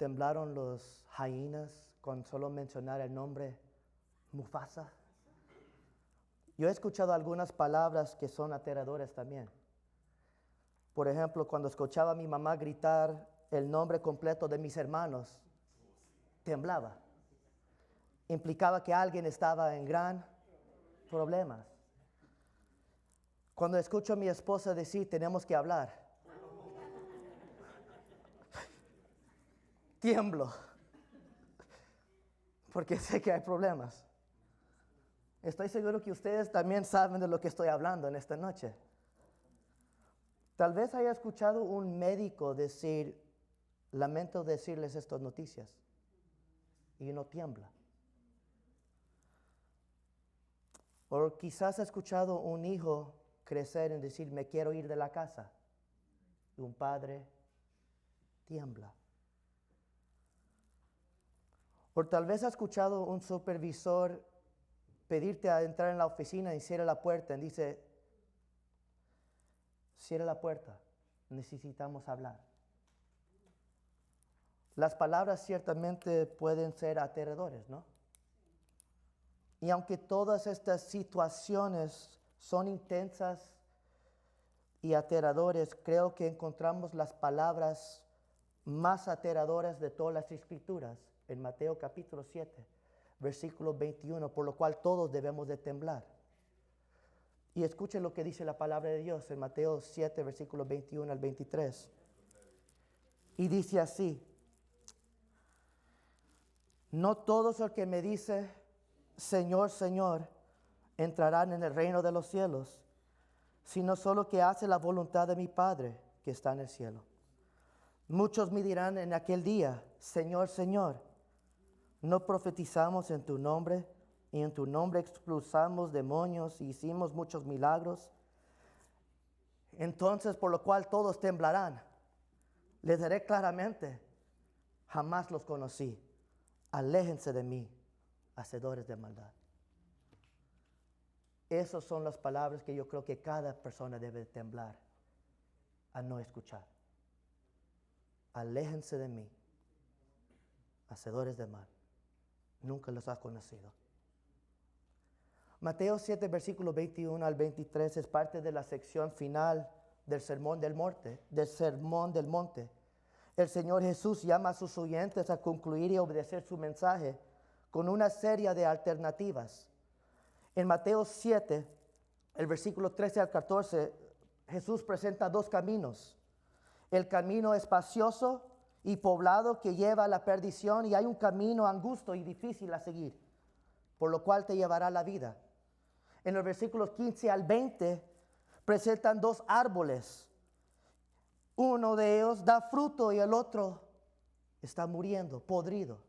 temblaron los hienas con solo mencionar el nombre Mufasa? Yo he escuchado algunas palabras que son aterradoras también. Por ejemplo, cuando escuchaba a mi mamá gritar el nombre completo de mis hermanos, temblaba. Implicaba que alguien estaba en gran problemas. Cuando escucho a mi esposa decir, tenemos que hablar, tiemblo, porque sé que hay problemas. Estoy seguro que ustedes también saben de lo que estoy hablando en esta noche. Tal vez haya escuchado un médico decir, lamento decirles estas noticias, y uno tiembla. O quizás ha escuchado un hijo crecer en decir, me quiero ir de la casa, y un padre tiembla. O tal vez ha escuchado un supervisor pedirte a entrar en la oficina y cierra la puerta y dice, cierra la puerta, necesitamos hablar. Las palabras ciertamente pueden ser aterradores, ¿no? Y aunque todas estas situaciones son intensas y aterradores, creo que encontramos las palabras más aterradoras de todas las escrituras en Mateo capítulo 7, versículo 21, por lo cual todos debemos de temblar. Y escuchen lo que dice la palabra de Dios en Mateo 7, versículo 21 al 23. Y dice así, no todos los que me dicen, Señor, Señor, entrarán en el reino de los cielos, sino solo que hace la voluntad de mi Padre que está en el cielo. Muchos me dirán en aquel día, Señor, Señor, ¿no profetizamos en tu nombre y en tu nombre expulsamos demonios y hicimos muchos milagros? Entonces, por lo cual todos temblarán. Les diré claramente, jamás los conocí. Aléjense de mí, hacedores de maldad. Esas son las palabras que yo creo que cada persona debe temblar a no escuchar. Aléjense de mí, hacedores de mal. Nunca los has conocido. Mateo 7, versículo 21 al 23 es parte de la sección final del Sermón del Monte. El Señor Jesús llama a sus oyentes a concluir y obedecer su mensaje con una serie de alternativas. En Mateo 7, el versículo 13 al 14, Jesús presenta dos caminos. El camino espacioso y poblado que lleva a la perdición, y hay un camino angosto y difícil a seguir, por lo cual te llevará la vida. En los versículos 15 al 20 presentan dos árboles. Uno de ellos da fruto y el otro está muriendo, podrido.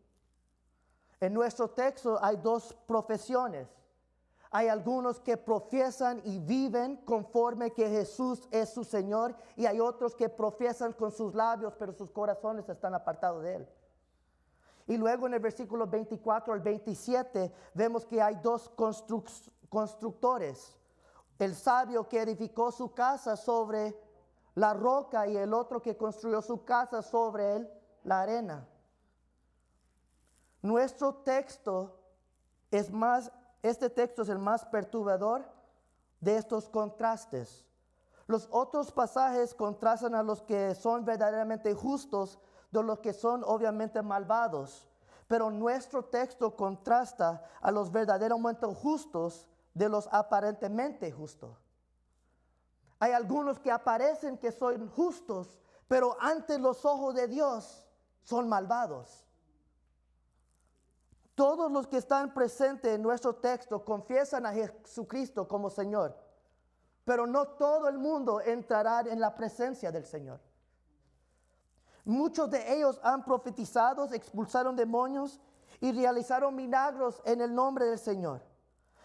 En nuestro texto hay dos profesiones. Hay algunos que profesan y viven conforme que Jesús es su Señor, y hay otros que profesan con sus labios, pero sus corazones están apartados de Él. Y luego en el versículo 24 al 27 vemos que hay dos constructores. El sabio que edificó su casa sobre la roca y el otro que construyó su casa sobre la arena. Este texto es el más perturbador de estos contrastes. Los otros pasajes contrastan a los que son verdaderamente justos de los que son obviamente malvados. Pero nuestro texto contrasta a los verdaderamente justos de los aparentemente justos. Hay algunos que aparecen que son justos, pero ante los ojos de Dios son malvados. Todos los que están presentes en nuestro texto confiesan a Jesucristo como Señor, pero no todo el mundo entrará en la presencia del Señor. Muchos de ellos han profetizado, expulsaron demonios y realizaron milagros en el nombre del Señor.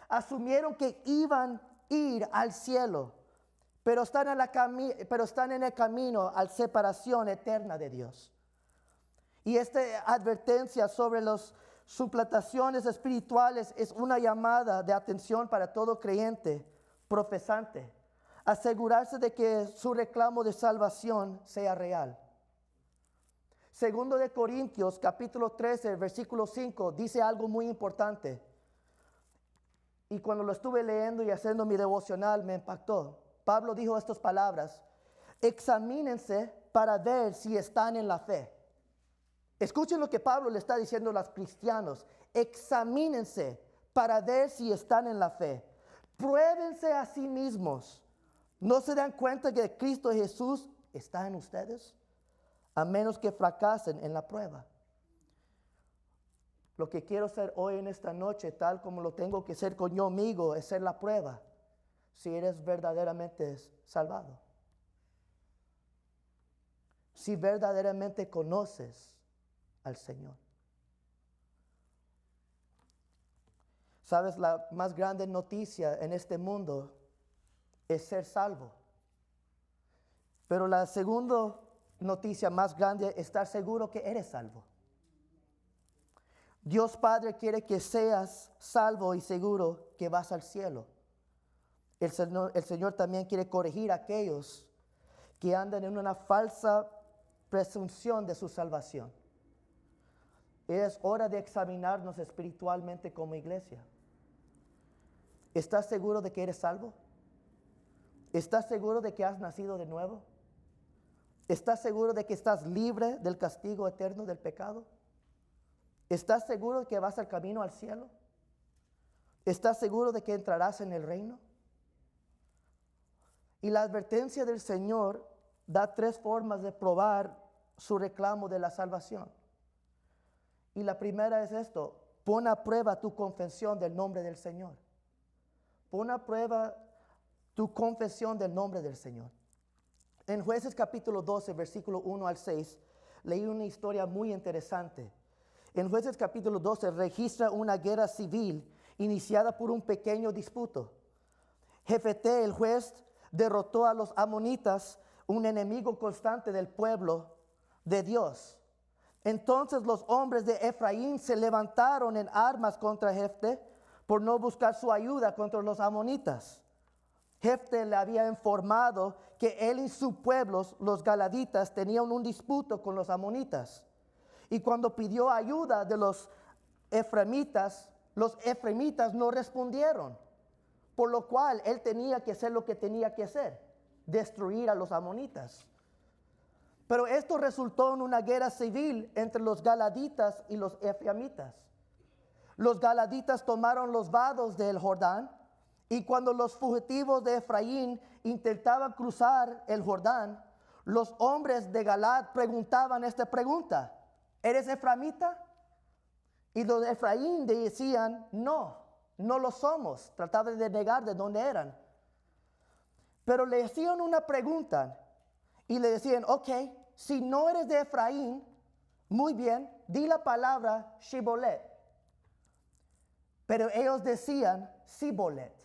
Asumieron que iban a ir al cielo, pero están en el camino a la separación eterna de Dios. Y esta advertencia sobre las suplantaciones espirituales es una llamada de atención para todo creyente profesante. Asegurarse de que su reclamo de salvación sea real. Segundo de Corintios, capítulo 13, versículo 5, dice algo muy importante. Y cuando lo estuve leyendo y haciendo mi devocional, me impactó. Pablo dijo estas palabras: examínense para ver si están en la fe. Escuchen lo que Pablo le está diciendo a los cristianos. Examínense para ver si están en la fe. Pruébense a sí mismos. ¿No se dan cuenta que Cristo Jesús está en ustedes? A menos que fracasen en la prueba. Lo que quiero hacer hoy en esta noche, tal como lo tengo que hacer conmigo, es hacer la prueba. Si eres verdaderamente salvado. Si verdaderamente conoces al Señor. Sabes, la más grande noticia en este mundo es ser salvo. Pero la segunda noticia más grande es estar seguro que eres salvo. Dios Padre quiere que seas salvo y seguro que vas al cielo. El Señor también quiere corregir a aquellos que andan en una falsa presunción de su salvación. Es hora de examinarnos espiritualmente como iglesia. ¿Estás seguro de que eres salvo? ¿Estás seguro de que has nacido de nuevo? ¿Estás seguro de que estás libre del castigo eterno del pecado? ¿Estás seguro de que vas al camino al cielo? ¿Estás seguro de que entrarás en el reino? Y la advertencia del Señor da 3 formas de probar su reclamo de la salvación. Y la primera es esto: pon a prueba tu confesión del nombre del Señor. Pon a prueba tu confesión del nombre del Señor. En Jueces capítulo 12, versículo 1 al 6, leí una historia muy interesante. En Jueces capítulo 12 registra una guerra civil iniciada por un pequeño disputo. Jefté, el juez, derrotó a los amonitas, un enemigo constante del pueblo de Dios. Entonces los hombres de Efraín se levantaron en armas contra Jefté por no buscar su ayuda contra los amonitas. Jefté le había informado que él y sus pueblos, los galaditas, tenían un disputo con los amonitas. Y cuando pidió ayuda de los efraimitas no respondieron. Por lo cual él tenía que hacer lo que tenía que hacer: destruir a los amonitas. Pero esto resultó en una guerra civil entre los galaditas y los efraimitas. Los galaditas tomaron los vados del Jordán, y cuando los fugitivos de Efraín intentaban cruzar el Jordán, los hombres de Galad preguntaban esta pregunta: ¿eres efraimita? Y los de Efraín decían: no lo somos. Trataban de negar de dónde eran. Pero le hacían una pregunta y le decían: ok, si no eres de Efraín, muy bien, di la palabra Shibolet. Pero ellos decían Sibolet,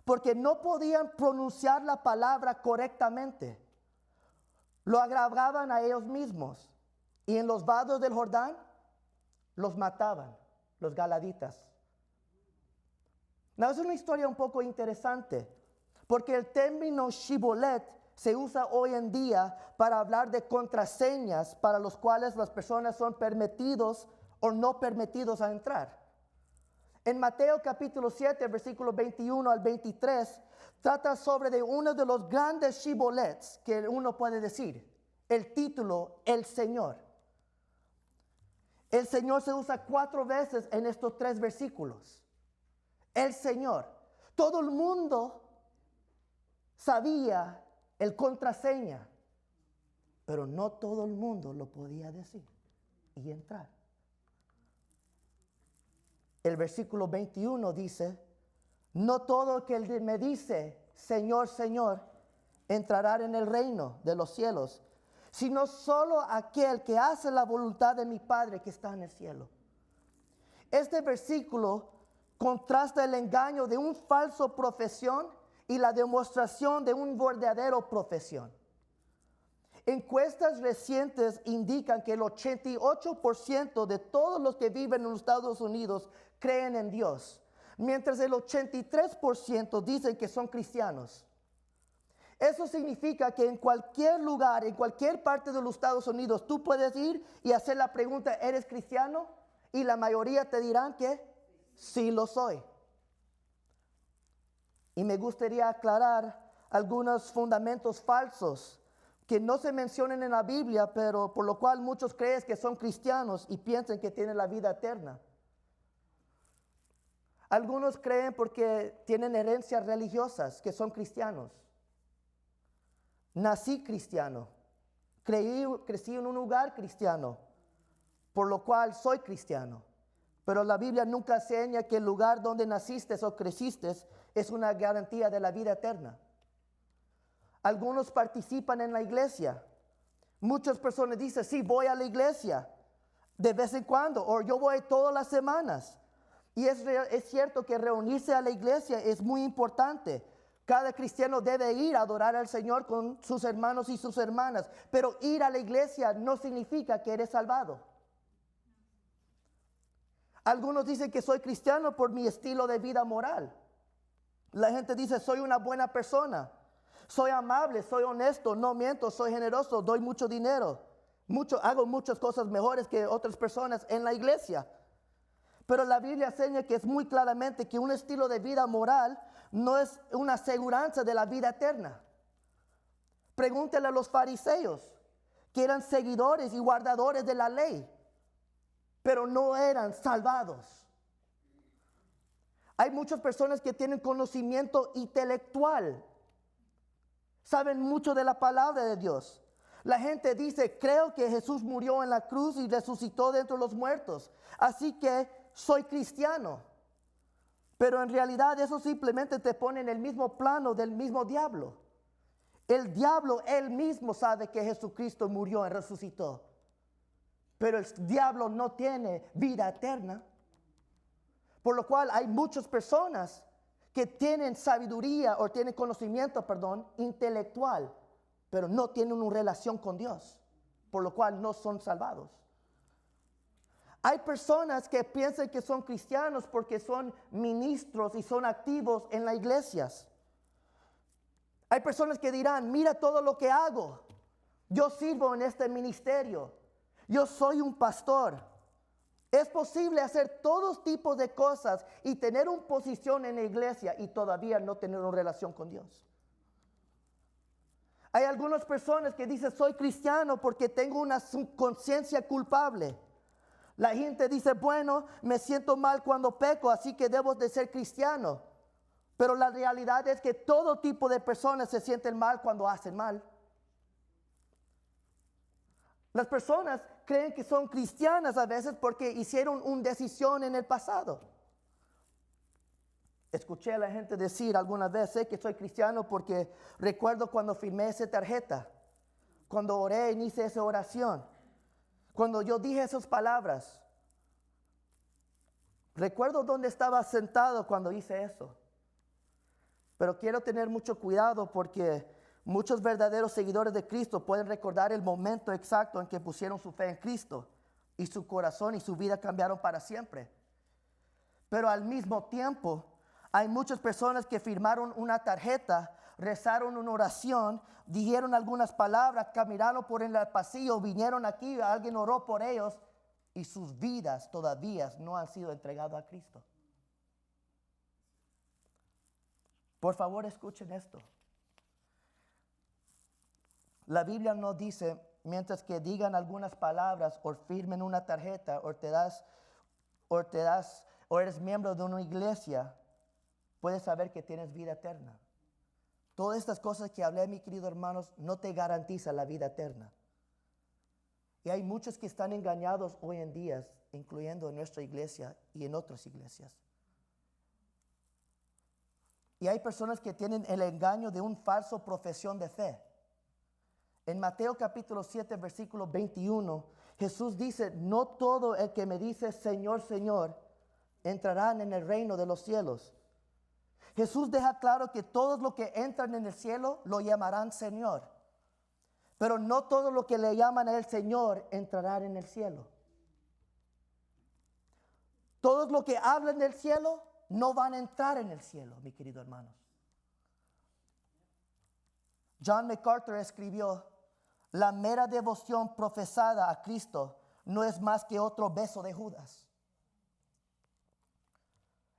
porque no podían pronunciar la palabra correctamente. Lo agravaban a ellos mismos. Y en los vados del Jordán los mataban, los galaditas. No, es una historia un poco interesante, porque el término Shibolet se usa hoy en día para hablar de contraseñas para los cuales las personas son permitidos o no permitidos a entrar. En Mateo capítulo 7, versículos 21 al 23, trata sobre de uno de los grandes Shibolets que uno puede decir. El título, el Señor. El Señor se usa 4 veces en estos 3 versículos. El Señor. Todo el mundo sabía el contraseña, pero no todo el mundo lo podía decir y entrar. El versículo 21 dice: no todo el que me dice Señor, Señor, entrará en el reino de los cielos, sino solo aquel que hace la voluntad de mi Padre que está en el cielo. Este versículo contrasta el engaño de un falso profesión y la demostración de un verdadero profesión. Encuestas recientes indican que el 88% de todos los que viven en los Estados Unidos creen en Dios, mientras el 83% dicen que son cristianos. Eso significa que en cualquier lugar, en cualquier parte de los Estados Unidos, tú puedes ir y hacer la pregunta, ¿eres cristiano? Y la mayoría te dirán que sí lo soy. Y me gustaría aclarar algunos fundamentos falsos que no se mencionan en la Biblia, pero por lo cual muchos creen que son cristianos y piensan que tienen la vida eterna. Algunos creen porque tienen herencias religiosas que son cristianos. Nací cristiano, crecí en un lugar cristiano, por lo cual soy cristiano. Pero la Biblia nunca enseña que el lugar donde naciste o creciste es una garantía de la vida eterna. Algunos participan en la iglesia. Muchas personas dicen, sí, voy a la iglesia de vez en cuando, o yo voy todas las semanas. Y es cierto que reunirse a la iglesia es muy importante. Cada cristiano debe ir a adorar al Señor con sus hermanos y sus hermanas. Pero ir a la iglesia no significa que eres salvado. Algunos dicen que soy cristiano por mi estilo de vida moral. La gente dice, soy una buena persona. Soy amable, soy honesto, no miento, soy generoso, doy mucho dinero. Hago muchas cosas mejores que otras personas en la iglesia. Pero la Biblia enseña que es muy claramente que un estilo de vida moral no es una aseguranza de la vida eterna. Pregúntale a los fariseos, que eran seguidores y guardadores de la ley, pero no eran salvados. Hay muchas personas que tienen conocimiento intelectual, saben mucho de la palabra de Dios. La gente dice, creo que Jesús murió en la cruz y resucitó de entre los muertos, así que soy cristiano. Pero en realidad eso simplemente te pone en el mismo plano del mismo diablo. El diablo él mismo sabe que Jesucristo murió y resucitó. Pero el diablo no tiene vida eterna. Por lo cual hay muchas personas que tienen sabiduría o tienen conocimiento, intelectual, pero no tienen una relación con Dios, por lo cual no son salvados. Hay personas que piensan que son cristianos porque son ministros y son activos en las iglesias. Hay personas que dirán, mira todo lo que hago. Yo sirvo en este ministerio. Yo soy un pastor. Es posible hacer todos tipos de cosas y tener una posición en la iglesia y todavía no tener una relación con Dios. Hay algunas personas que dicen, soy cristiano porque tengo una conciencia culpable. La gente dice, bueno, me siento mal cuando peco, así que debo de ser cristiano. Pero la realidad es que todo tipo de personas se sienten mal cuando hacen mal. Las personas creen que son cristianas a veces porque hicieron una decisión en el pasado. Escuché a la gente decir alguna vez, sé que soy cristiano porque recuerdo cuando firmé esa tarjeta, cuando oré y hice esa oración, cuando yo dije esas palabras. Recuerdo dónde estaba sentado cuando hice eso. Pero quiero tener mucho cuidado porque muchos verdaderos seguidores de Cristo pueden recordar el momento exacto en que pusieron su fe en Cristo y su corazón y su vida cambiaron para siempre. Pero al mismo tiempo, hay muchas personas que firmaron una tarjeta, rezaron una oración, dijeron algunas palabras, caminaron por el pasillo, vinieron aquí, alguien oró por ellos y sus vidas todavía no han sido entregadas a Cristo. Por favor, escuchen esto. La Biblia no dice, mientras que digan algunas palabras o firmen una tarjeta o eres miembro de una iglesia, puedes saber que tienes vida eterna. Todas estas cosas que hablé, mis queridos hermanos, no te garantizan la vida eterna. Y hay muchos que están engañados hoy en día, incluyendo en nuestra iglesia y en otras iglesias. Y hay personas que tienen el engaño de una falsa profesión de fe. En Mateo capítulo 7, versículo 21, Jesús dice, no todo el que me dice Señor, Señor, entrarán en el reino de los cielos. Jesús deja claro que todos los que entran en el cielo lo llamarán Señor. Pero no todo lo que le llaman a él Señor entrarán en el cielo. Todos los que hablan del cielo no van a entrar en el cielo, mi querido hermanos. John MacArthur escribió, la mera devoción profesada a Cristo no es más que otro beso de Judas.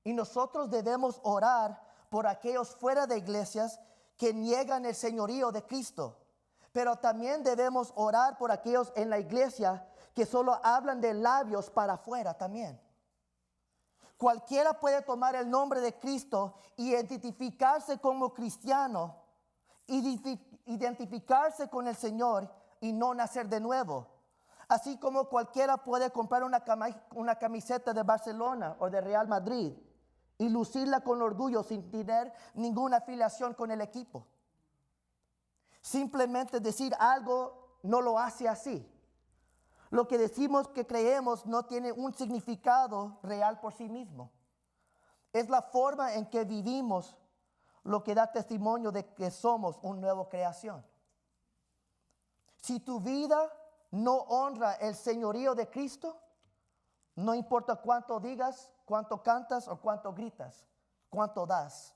Y nosotros debemos orar por aquellos fuera de iglesias que niegan el señorío de Cristo. Pero también debemos orar por aquellos en la iglesia que solo hablan de labios para afuera también. Cualquiera puede tomar el nombre de Cristo y identificarse como cristiano, identificarse con el Señor y no nacer de nuevo. Así como cualquiera puede comprar una camiseta de Barcelona o de Real Madrid y lucirla con orgullo sin tener ninguna afiliación con el equipo. Simplemente decir algo no lo hace así. Lo que decimos que creemos no tiene un significado real por sí mismo. Es la forma en que vivimos lo que da testimonio de que somos una nueva creación. Si tu vida no honra el señorío de Cristo, no importa cuánto digas, cuánto cantas o cuánto gritas, cuánto das.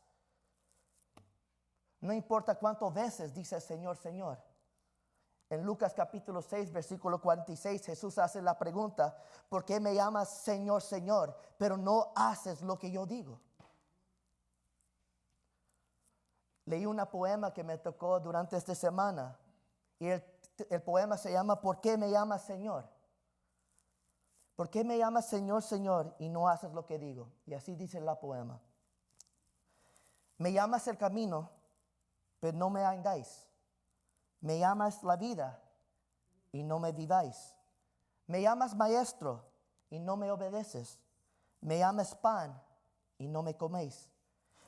No importa cuántas veces dices Señor, Señor. En Lucas capítulo 6, versículo 46, Jesús hace la pregunta, ¿por qué me llamas Señor, Señor, pero no haces lo que yo digo? Leí un poema que me tocó durante esta semana y el poema se llama ¿por qué me llamas Señor? ¿Por qué me llamas Señor, Señor y no haces lo que digo? Y así dice el poema. Me llamas el camino, pero no me andáis. Me llamas la vida y no me viváis. Me llamas maestro y no me obedeces. Me llamas pan y no me coméis.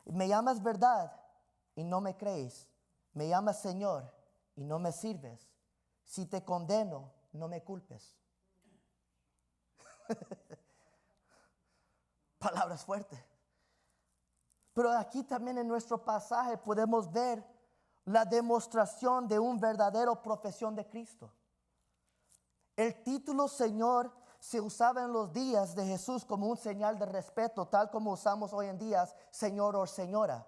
Me llamas verdad y no me creéis. Me llamas Señor y no me sirves. Si te condeno, no me culpes. Palabras fuertes. Pero aquí también en nuestro pasaje podemos ver la demostración de una verdadera profesión de Cristo. El título Señor se usaba en los días de Jesús como un señal de respeto, tal como usamos hoy en día Señor o Señora.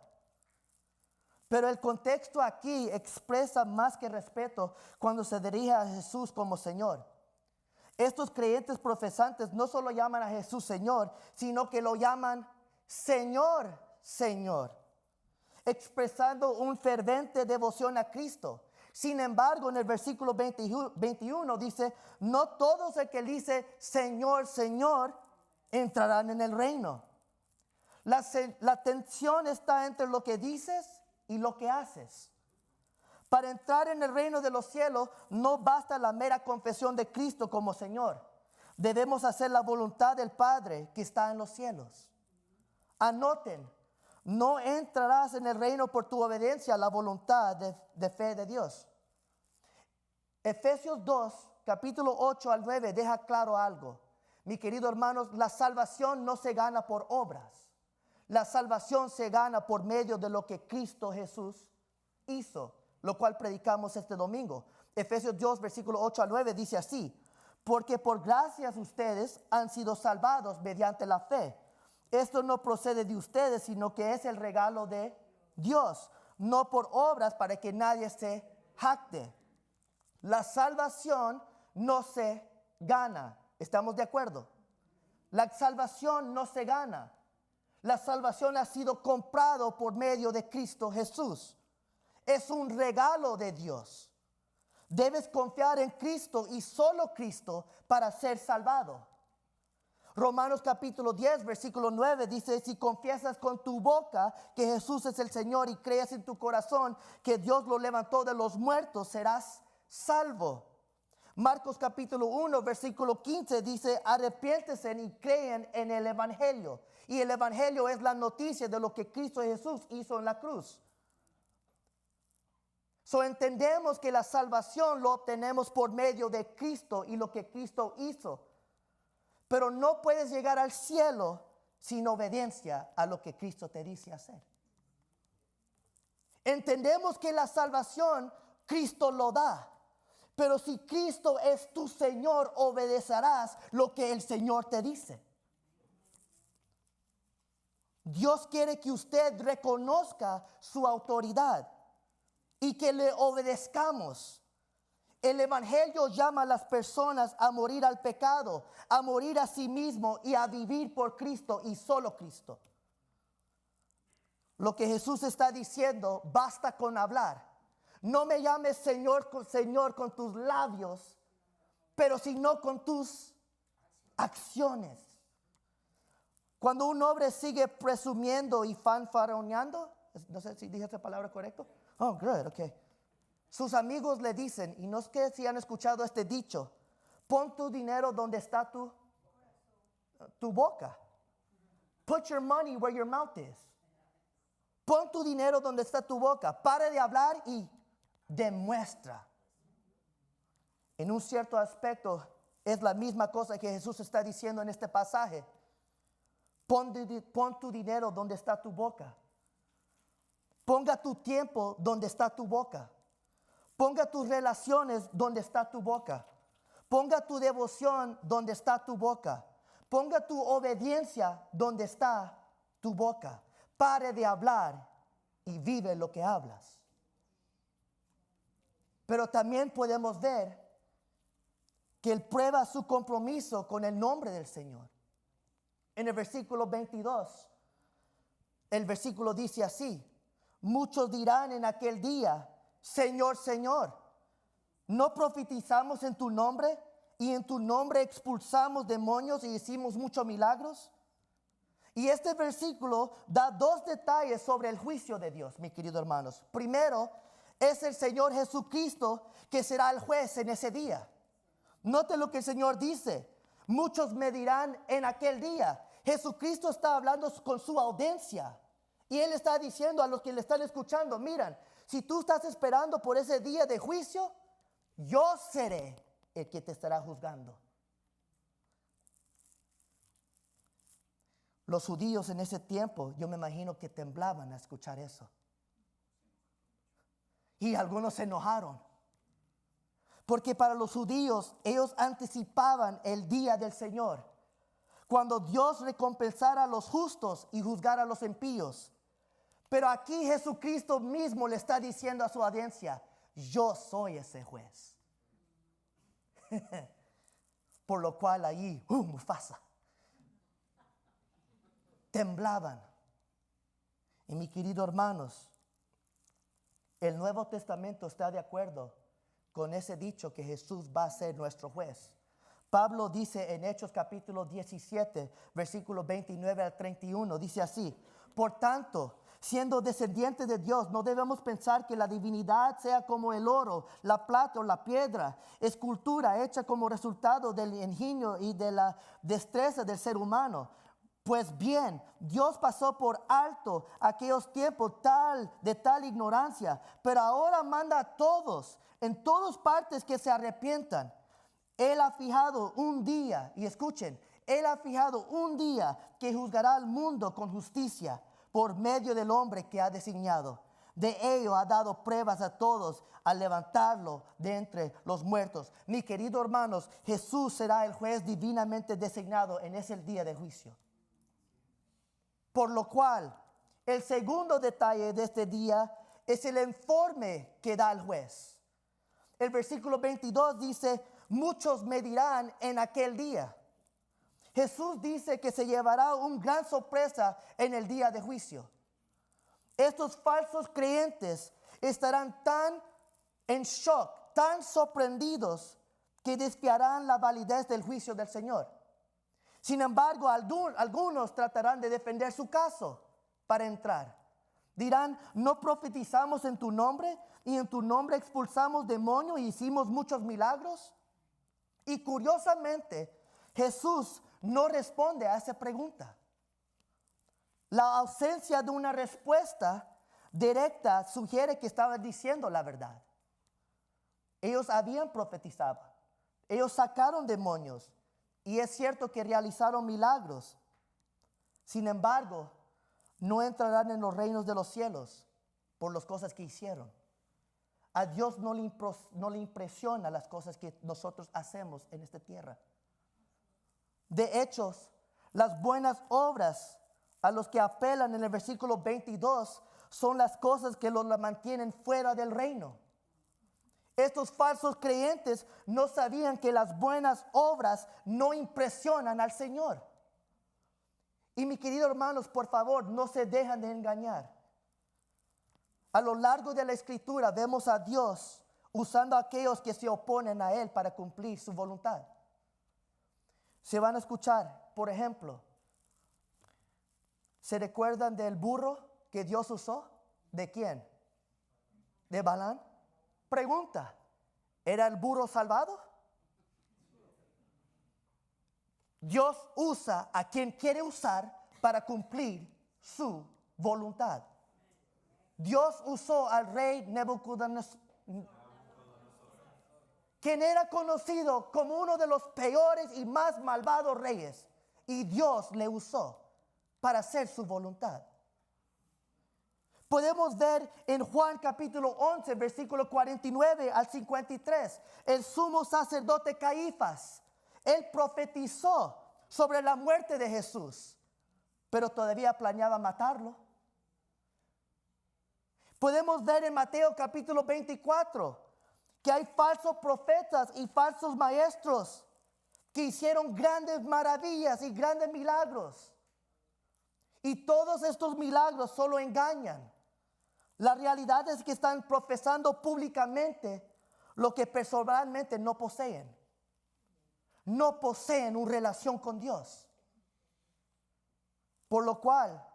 Pero el contexto aquí expresa más que respeto cuando se dirige a Jesús como Señor. Estos creyentes profesantes no solo llaman a Jesús Señor, sino que lo llaman Señor, Señor, expresando un fervente devoción a Cristo. Sin embargo, en el versículo 21 dice, no todos el que dice Señor, Señor, entrarán en el reino. La tensión está entre lo que dices y lo que haces. Para entrar en el reino de los cielos no basta la mera confesión de Cristo como Señor. Debemos hacer la voluntad del Padre que está en los cielos. Anoten, no entrarás en el reino por tu obediencia a la voluntad de fe de Dios. Efesios 2, capítulo 8 al 9 deja claro algo. Mi querido hermanos, la salvación no se gana por obras. La salvación se gana por medio de lo que Cristo Jesús hizo, lo cual predicamos este domingo. Efesios 2, versículo 8 al 9 dice así, porque por gracias ustedes han sido salvados mediante la fe. Esto no procede de ustedes, sino que es el regalo de Dios, no por obras para que nadie se jacte. La salvación no se gana. ¿Estamos de acuerdo? La salvación no se gana. La salvación ha sido comprado por medio de Cristo Jesús. Es un regalo de Dios. Debes confiar en Cristo y solo Cristo para ser salvado. Romanos capítulo 10, versículo 9 dice, si confiesas con tu boca que Jesús es el Señor y crees en tu corazón que Dios lo levantó de los muertos, serás salvo. Marcos capítulo 1, versículo 15 dice, arrepiéntese y creen en el Evangelio. Y el Evangelio es la noticia de lo que Cristo Jesús hizo en la cruz. Entendemos que la salvación lo obtenemos por medio de Cristo y lo que Cristo hizo. Pero no puedes llegar al cielo sin obediencia a lo que Cristo te dice hacer. Entendemos que la salvación Cristo lo da. Pero si Cristo es tu Señor, obedecerás lo que el Señor te dice. Dios quiere que usted reconozca su autoridad. y que le obedezcamos. El Evangelio llama a las personas a morir al pecado, a morir a sí mismo y a vivir por Cristo y solo Cristo. Lo que Jesús está diciendo, basta con hablar. No me llames Señor con tus labios, pero sino con tus acciones. Cuando un hombre sigue presumiendo y fanfaroneando, no sé si dije esa palabra correcto. Oh, good, okay. Sus amigos le dicen, y no es que si han escuchado este dicho, pon tu dinero donde está tu boca. Put your money where your mouth is. Pon tu dinero donde está tu boca. Pare de hablar y demuestra. En un cierto aspecto es la misma cosa que Jesús está diciendo en este pasaje. Pon tu dinero donde está tu boca. Ponga tu tiempo donde está tu boca. Ponga tus relaciones donde está tu boca. Ponga tu devoción donde está tu boca. Ponga tu obediencia donde está tu boca. Pare de hablar y vive lo que hablas. Pero también podemos ver que Él prueba su compromiso con el nombre del Señor. En el versículo 22, el versículo dice así: muchos dirán en aquel día, Señor, Señor, ¿no profetizamos en tu nombre y en tu nombre expulsamos demonios y hicimos muchos milagros? Y este versículo da dos detalles sobre el juicio de Dios, mis queridos hermanos. Primero, es el Señor Jesucristo que será el juez en ese día. Note lo que el Señor dice. Muchos me dirán en aquel día. Jesucristo está hablando con su audiencia. Y Él está diciendo a los que le están escuchando, miren, si tú estás esperando por ese día de juicio, yo seré el que te estará juzgando. Los judíos en ese tiempo, yo me imagino que temblaban a escuchar eso. Y algunos se enojaron. Porque para los judíos, ellos anticipaban el día del Señor, cuando Dios recompensara a los justos y juzgara a los impíos. Pero aquí Jesucristo mismo le está diciendo a su audiencia, yo soy ese juez. Por lo cual allí, Mufasa, temblaban. Y mis queridos hermanos, el Nuevo Testamento está de acuerdo con ese dicho que Jesús va a ser nuestro juez. Pablo dice en Hechos capítulo 17, versículos 29 al 31, dice así: por tanto, siendo descendientes de Dios, no debemos pensar que la divinidad sea como el oro, la plata o la piedra, escultura hecha como resultado del ingenio y de la destreza del ser humano. Pues bien, Dios pasó por alto aquellos tiempos de tal ignorancia, pero ahora manda a todos, en todas partes, que se arrepientan. Él ha fijado un día, y escuchen, Él ha fijado un día que juzgará al mundo con justicia por medio del hombre que ha designado. De ello ha dado pruebas a todos al levantarlo de entre los muertos. Mis queridos hermanos, Jesús será el juez divinamente designado en ese día de juicio. Por lo cual, el segundo detalle de este día es el informe que da el juez. El versículo 22 dice, muchos me dirán en aquel día. Jesús dice que se llevará una gran sorpresa en el día de juicio. Estos falsos creyentes estarán tan en shock, tan sorprendidos, que desfiarán la validez del juicio del Señor. Sin embargo, algunos tratarán de defender su caso para entrar. Dirán, ¿no profetizamos en tu nombre y en tu nombre expulsamos demonios y hicimos muchos milagros? Y curiosamente, Jesús no responde a esa pregunta. La ausencia de una respuesta directa sugiere que estaban diciendo la verdad. Ellos habían profetizado, ellos sacaron demonios y es cierto que realizaron milagros. Sin embargo, no entrarán en los reinos de los cielos por las cosas que hicieron. A Dios no le impresiona las cosas que nosotros hacemos en esta tierra. De hecho, las buenas obras a los que apelan en el versículo 22 son las cosas que los mantienen fuera del reino. Estos falsos creyentes no sabían que las buenas obras no impresionan al Señor. Y mis queridos hermanos, por favor, no se dejan de engañar. A lo largo de la Escritura vemos a Dios usando a aquellos que se oponen a Él para cumplir su voluntad. Se van a escuchar, por ejemplo, ¿se recuerdan del burro que Dios usó? ¿De quién? ¿De Balaam? Pregunta, ¿era el burro salvado? Dios usa a quien quiere usar para cumplir su voluntad. Dios usó al rey Nabucodonosor, quien era conocido como uno de los peores y más malvados reyes, y Dios le usó para hacer su voluntad. Podemos ver en Juan capítulo 11, versículo 49 al 53, el sumo sacerdote Caifás, él profetizó sobre la muerte de Jesús, pero todavía planeaba matarlo. Podemos ver en Mateo capítulo 24 que hay falsos profetas y falsos maestros que hicieron grandes maravillas y grandes milagros. Y todos estos milagros solo engañan. La realidad es que están profesando públicamente lo que personalmente no poseen. No poseen una relación con Dios. Por lo cual,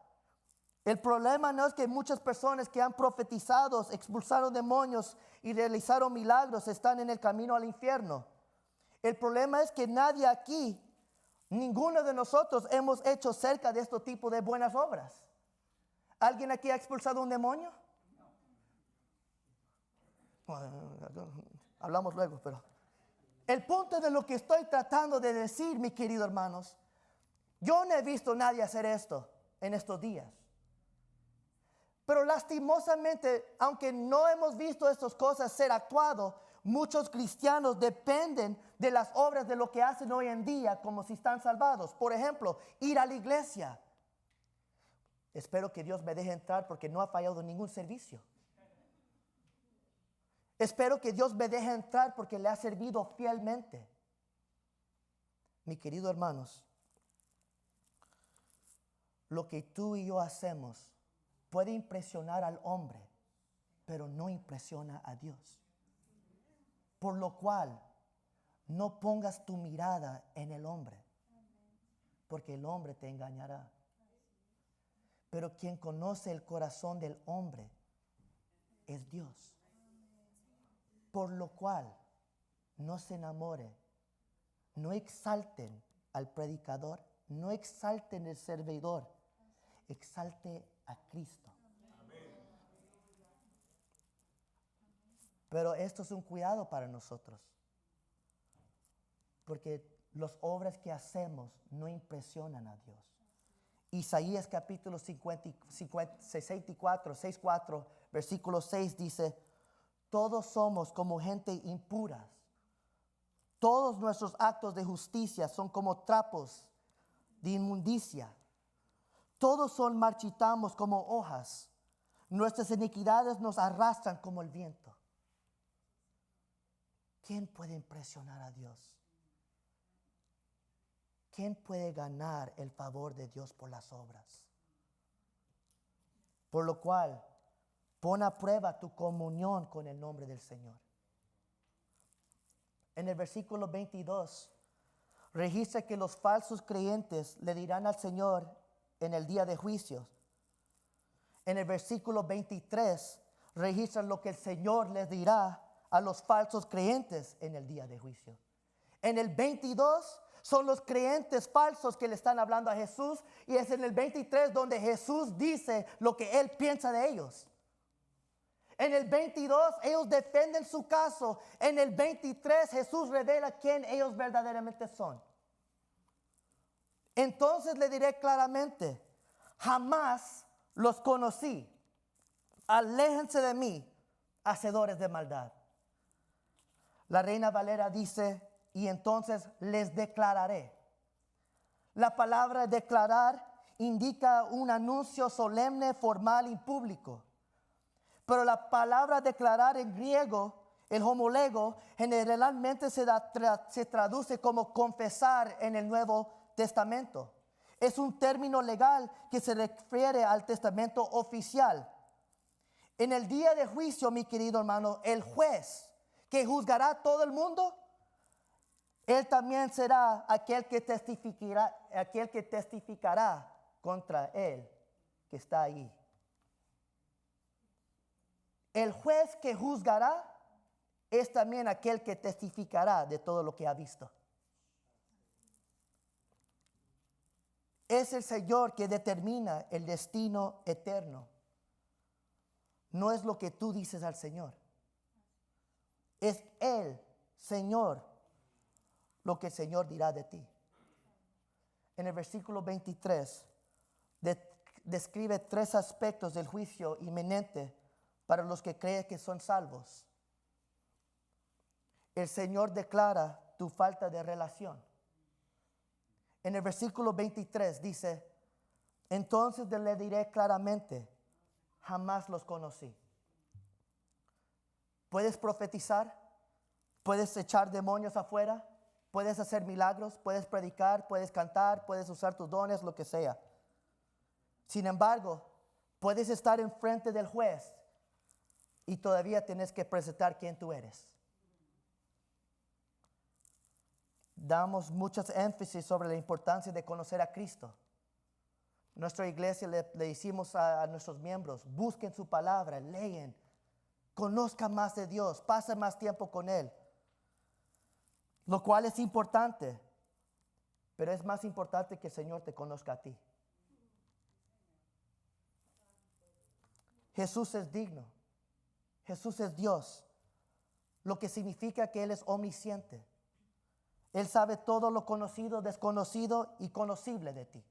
el problema no es que muchas personas que han profetizado, expulsaron demonios y realizaron milagros están en el camino al infierno. El problema es que nadie aquí, ninguno de nosotros hemos hecho cerca de este tipo de buenas obras. ¿Alguien aquí ha expulsado un demonio? Hablamos luego, pero el punto de lo que estoy tratando de decir, mis queridos hermanos, yo no he visto a nadie hacer esto en estos días. Pero lastimosamente, aunque no hemos visto estas cosas ser actuado, muchos cristianos dependen de las obras de lo que hacen hoy en día como si están salvados. Por ejemplo, ir a la iglesia. Espero que Dios me deje entrar porque no ha fallado ningún servicio. Espero que Dios me deje entrar porque le ha servido fielmente. Mis queridos hermanos, lo que tú y yo hacemos puede impresionar al hombre, pero no impresiona a Dios. Por lo cual, no pongas tu mirada en el hombre, porque el hombre te engañará. Pero quien conoce el corazón del hombre es Dios. Por lo cual, no se enamore, no exalten al predicador, no exalten al servidor, exalte a Cristo. Pero esto es un cuidado para nosotros, porque las obras que hacemos no impresionan a Dios. Isaías capítulo 64, versículo 6 dice: todos somos como gente impura. Todos nuestros actos de justicia son como trapos de inmundicia. Todos marchitamos como hojas. Nuestras iniquidades nos arrastran como el viento. ¿Quién puede impresionar a Dios? ¿Quién puede ganar el favor de Dios por las obras? Por lo cual, pon a prueba tu comunión con el nombre del Señor. En el versículo 22, registra que los falsos creyentes le dirán al Señor en el día de juicio. En el versículo 23, registra lo que el Señor les dirá a los falsos creyentes en el día de juicio. En el 22 son los creyentes falsos que le están hablando a Jesús, y es en el 23 donde Jesús dice lo que Él piensa de ellos. En el 22 ellos defienden su caso. En el 23 Jesús revela quién ellos verdaderamente son. Entonces le diré claramente: jamás los conocí. Aléjense de mí, hacedores de maldad. La Reina Valera dice: y entonces les declararé. La palabra declarar indica un anuncio solemne, formal y público. Pero la palabra declarar en griego, el homolego, generalmente se traduce como confesar en el Nuevo Testamento. Es un término legal que se refiere al testamento oficial. En el día de juicio, mi querido hermano, el juez que juzgará a todo el mundo, él también será aquel que testificará contra él que está ahí. El juez que juzgará es también aquel que testificará de todo lo que ha visto. Es el Señor que determina el destino eterno. No es lo que tú dices al Señor. Es el Señor lo que el Señor dirá de ti. En el versículo 23 describe 3 aspectos del juicio inminente para los que creen que son salvos. El Señor declara tu falta de relación. En el versículo 23 dice, entonces le diré claramente, jamás los conocí. ¿Puedes profetizar? ¿Puedes echar demonios afuera? ¿Puedes hacer milagros? ¿Puedes predicar? ¿Puedes cantar? ¿Puedes usar tus dones? Lo que sea. Sin embargo, puedes estar enfrente del juez y todavía tienes que presentar quién tú eres. Damos muchas énfasis sobre la importancia de conocer a Cristo. Nuestra iglesia le decimos a nuestros miembros, busquen su palabra, lean, conozcan más de Dios, pasen más tiempo con Él. Lo cual es importante, pero es más importante que el Señor te conozca a ti. Jesús es digno. Jesús es Dios, lo que significa que Él es omnisciente. Él sabe todo lo conocido, desconocido y conocible de ti.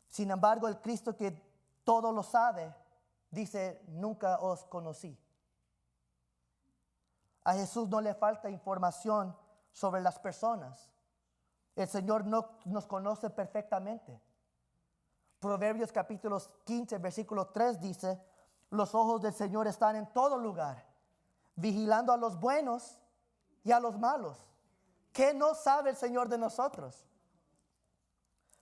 Sin embargo, el Cristo que todo lo sabe, dice, nunca os conocí. A Jesús no le falta información sobre las personas. El Señor nos conoce perfectamente. Proverbios capítulo 15, versículo 3 dice, los ojos del Señor están en todo lugar, vigilando a los buenos y a los malos. ¿Qué no sabe el Señor de nosotros?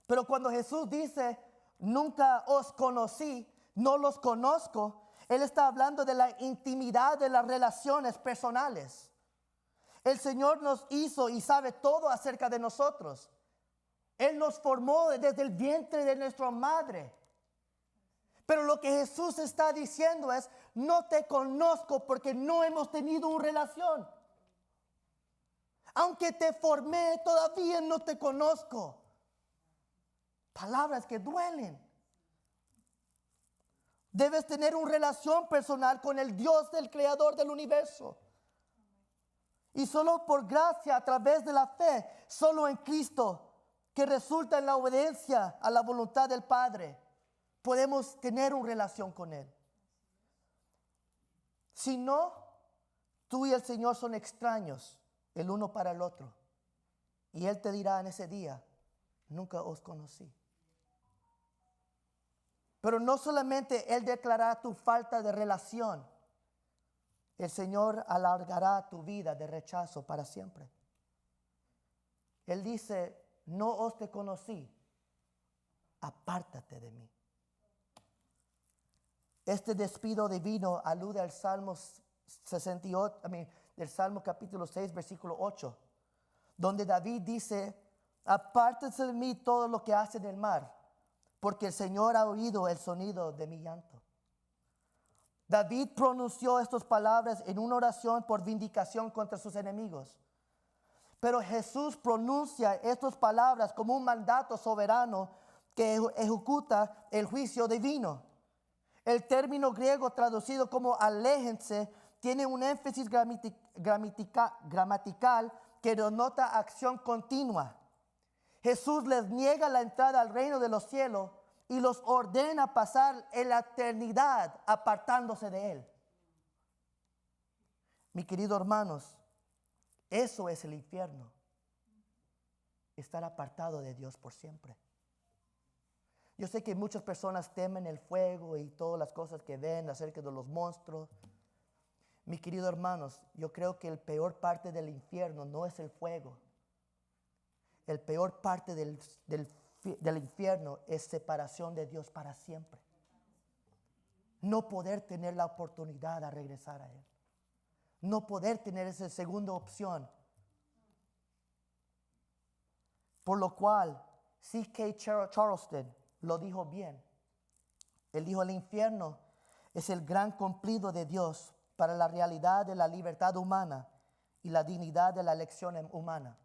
Pero cuando Jesús dice, nunca os conocí, no los conozco, Él está hablando de la intimidad de las relaciones personales. El Señor nos hizo y sabe todo acerca de nosotros. Él nos formó desde el vientre de nuestra madre. Pero lo que Jesús está diciendo es, no te conozco porque no hemos tenido una relación. Aunque te formé, todavía no te conozco. Palabras que duelen. Debes tener una relación personal con el Dios del Creador del universo. Y solo por gracia, a través de la fe, solo en Cristo, que resulta en la obediencia a la voluntad del Padre, podemos tener una relación con Él. Si no, tú y el Señor son extraños el uno para el otro. Y Él te dirá en ese día, nunca os conocí. Pero no solamente Él declarará tu falta de relación, el Señor alargará tu vida de rechazo para siempre. Él dice, no os te conocí, apártate de mí. Este despido divino alude al Salmo 68, del Salmo capítulo 6, versículo 8, donde David dice, apártese de mí todo lo que hace en el mar, porque el Señor ha oído el sonido de mi llanto. David pronunció estas palabras en una oración por vindicación contra sus enemigos. Pero Jesús pronuncia estas palabras como un mandato soberano que ejecuta el juicio divino. El término griego traducido como aléjense tiene un énfasis gramatical que denota acción continua. Jesús les niega la entrada al reino de los cielos y los ordena pasar en la eternidad apartándose de Él. Mi queridos hermanos, eso es el infierno. Estar apartado de Dios por siempre. Yo sé que muchas personas temen el fuego y todas las cosas que ven acerca de los monstruos. Mis queridos hermanos, yo creo que el peor parte del infierno no es el fuego. El peor parte del infierno es separación de Dios para siempre. No poder tener la oportunidad de regresar a Él. No poder tener esa segunda opción. Por lo cual, C.K. Charleston lo dijo bien. Él dijo, el infierno es el gran cumplido de Dios para la realidad de la libertad humana y la dignidad de la elección humana.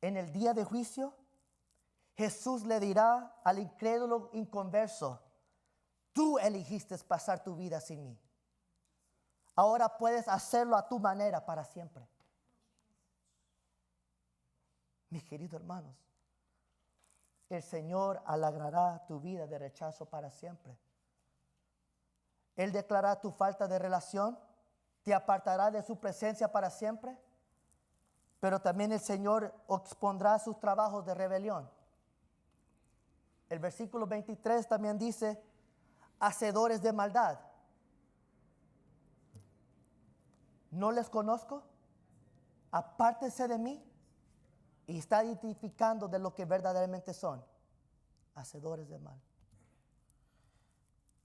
En el día de juicio, Jesús le dirá al incrédulo inconverso, tú elegiste pasar tu vida sin mí. Ahora puedes hacerlo a tu manera para siempre. Mis queridos hermanos, el Señor alargará tu vida de rechazo para siempre. Él declarará tu falta de relación, te apartará de su presencia para siempre, pero también el Señor expondrá sus trabajos de rebelión. El versículo 23 también dice, hacedores de maldad. ¿No les conozco? Apártense de mí. Y está identificando de lo que verdaderamente son, hacedores de mal.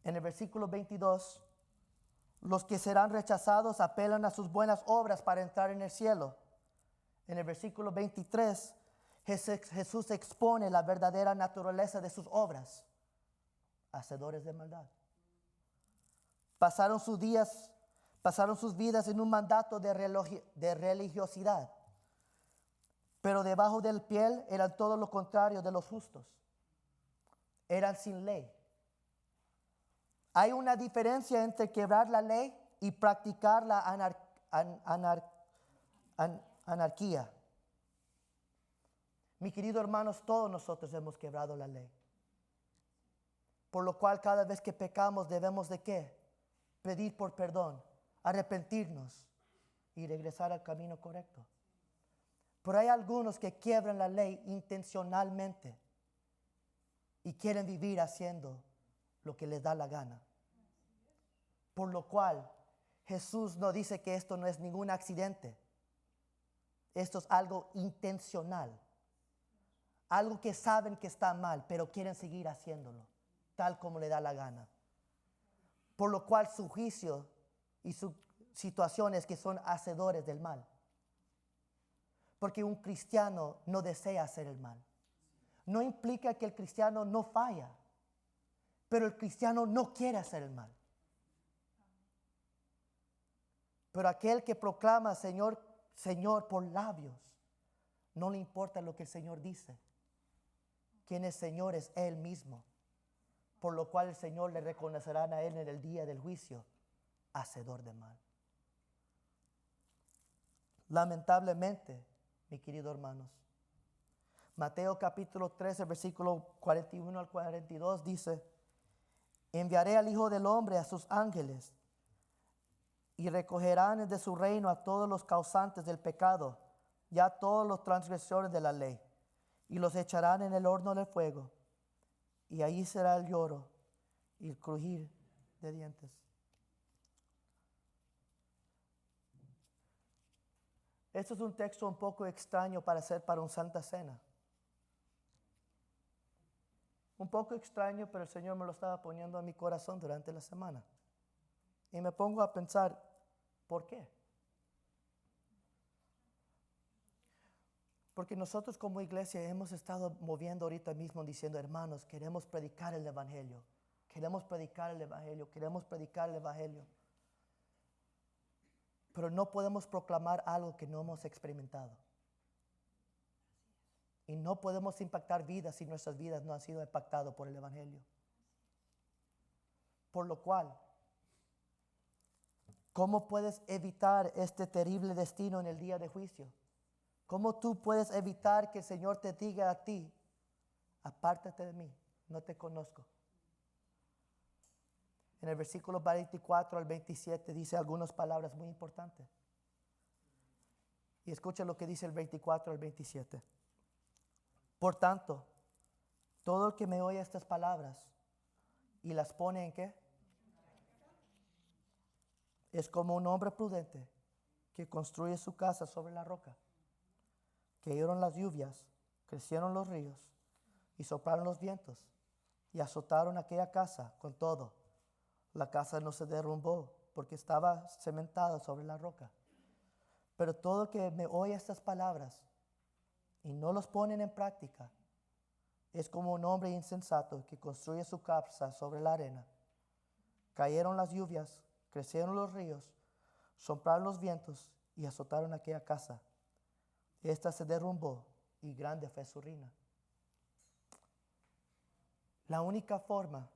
En el versículo 22, los que serán rechazados apelan a sus buenas obras para entrar en el cielo. En el versículo 23, Jesús expone la verdadera naturaleza de sus obras, hacedores de maldad. Pasaron sus vidas en un mandato de religiosidad. Pero debajo del piel eran todo lo contrario de los justos. Eran sin ley. Hay una diferencia entre quebrar la ley y practicar la anarquía. Mis queridos hermanos, todos nosotros hemos quebrado la ley. Por lo cual cada vez que pecamos debemos de ¿qué? Pedir por perdón, arrepentirnos y regresar al camino correcto. Pero hay algunos que quiebran la ley intencionalmente y quieren vivir haciendo lo que les da la gana. Por lo cual Jesús nos dice que esto no es ningún accidente. Esto es algo intencional. Algo que saben que está mal, pero quieren seguir haciéndolo, tal como le da la gana. Por lo cual su juicio y su situación es que son hacedores del mal. Porque un cristiano no desea hacer el mal. No implica que el cristiano no falla, pero el cristiano no quiere hacer el mal. Pero aquel que proclama Señor, Señor por labios, no le importa lo que el Señor dice. Quien es Señor es Él mismo. Por lo cual el Señor le reconocerá a Él en el día del juicio, hacedor de mal. Lamentablemente, mis queridos hermanos, Mateo capítulo 13, versículo 41 al 42 dice, enviaré al Hijo del Hombre a sus ángeles y recogerán de su reino a todos los causantes del pecado y a todos los transgresores de la ley y los echarán en el horno de fuego y ahí será el lloro y el crujir de dientes. Esto es un texto un poco extraño para ser para una Santa Cena. Un poco extraño, pero el Señor me lo estaba poniendo en mi corazón durante la semana. Y me pongo a pensar, ¿por qué? Porque nosotros como iglesia hemos estado moviendo ahorita mismo diciendo, hermanos, queremos predicar el Evangelio. Queremos predicar el Evangelio. Queremos predicar el Evangelio. Pero no podemos proclamar algo que no hemos experimentado. Y no podemos impactar vidas si nuestras vidas no han sido impactadas por el Evangelio. Por lo cual, ¿cómo puedes evitar este terrible destino en el día de juicio? ¿Cómo tú puedes evitar que el Señor te diga a ti, apártate de mí, no te conozco? En el versículo 24 al 27 dice algunas palabras muy importantes. Y escucha lo que dice el 24 al 27. Por tanto, Todo el que me oye estas palabras y las pone en qué, es como un hombre prudente que construye su casa sobre la roca. Cayeron las lluvias, crecieron los ríos y soplaron los vientos y azotaron aquella casa con todo. La casa no se derrumbó porque estaba cementada sobre la roca. Pero todo el que me oye estas palabras y no los ponen en práctica es como un hombre insensato que construye su casa sobre la arena. Cayeron las lluvias, crecieron los ríos, soplaron los vientos y azotaron aquella casa. Esta se derrumbó y grande fue su ruina. La única forma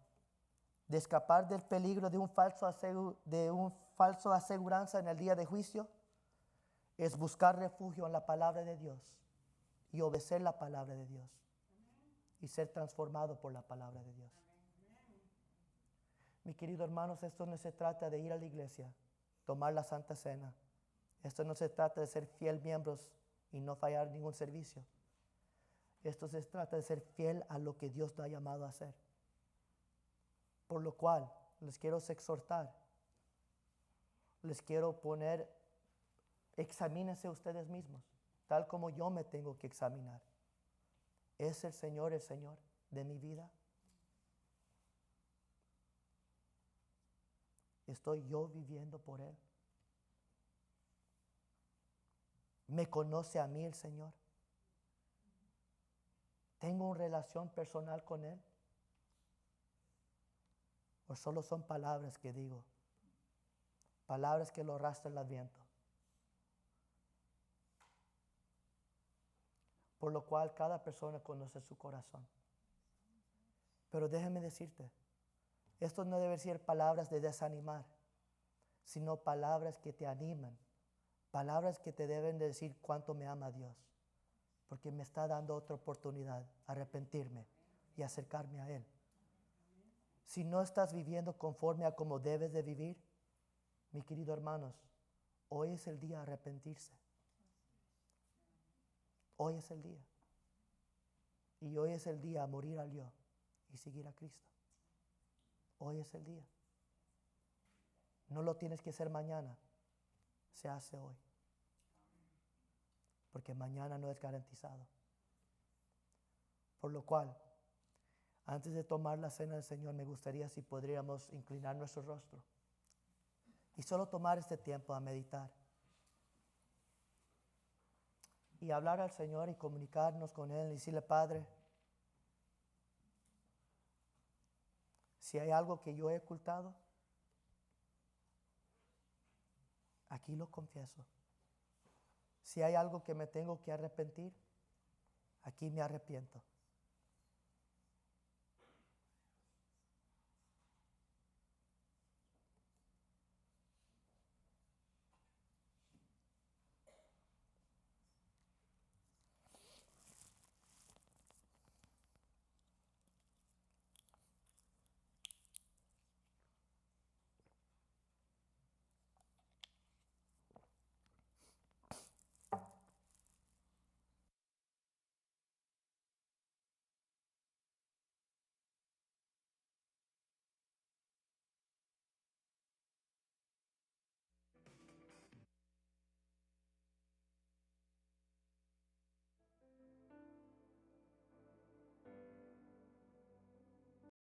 de escapar del peligro de un falso aseguranza en el día de juicio es buscar refugio en la palabra de Dios y obedecer la palabra de Dios y ser transformado por la palabra de Dios. Mi querido hermanos, esto no se trata de ir a la iglesia, tomar la Santa Cena. Esto no se trata de ser fiel miembros y no fallar ningún servicio. Esto se trata de ser fiel a lo que Dios nos ha llamado a hacer. Por lo cual, les quiero exhortar, les quiero poner, examínense ustedes mismos, tal como yo me tengo que examinar. ¿Es el Señor de mi vida? ¿Estoy yo viviendo por Él? ¿Me conoce a mí el Señor? ¿Tengo una relación personal con Él? ¿O solo son palabras que digo? Palabras que lo arrastra el viento. Por lo cual cada persona conoce su corazón. Pero déjame decirte, esto no debe ser palabras de desanimar, sino palabras que te animan, palabras que te deben de decir cuánto me ama Dios, porque me está dando otra oportunidad a arrepentirme y acercarme a Él. Si no estás viviendo conforme a como debes de vivir, mis queridos hermanos, hoy es el día de arrepentirse. Hoy es el día. Y hoy es el día a morir al yo y seguir a Cristo. Hoy es el día. No lo tienes que hacer mañana, se hace hoy. Porque mañana no es garantizado. Por lo cual, antes de tomar la cena del Señor, me gustaría si podríamos inclinar nuestro rostro y solo tomar este tiempo a meditar y hablar al Señor y comunicarnos con Él y decirle: Padre, si hay algo que yo he ocultado, aquí lo confieso. Si hay algo que me tengo que arrepentir, aquí me arrepiento.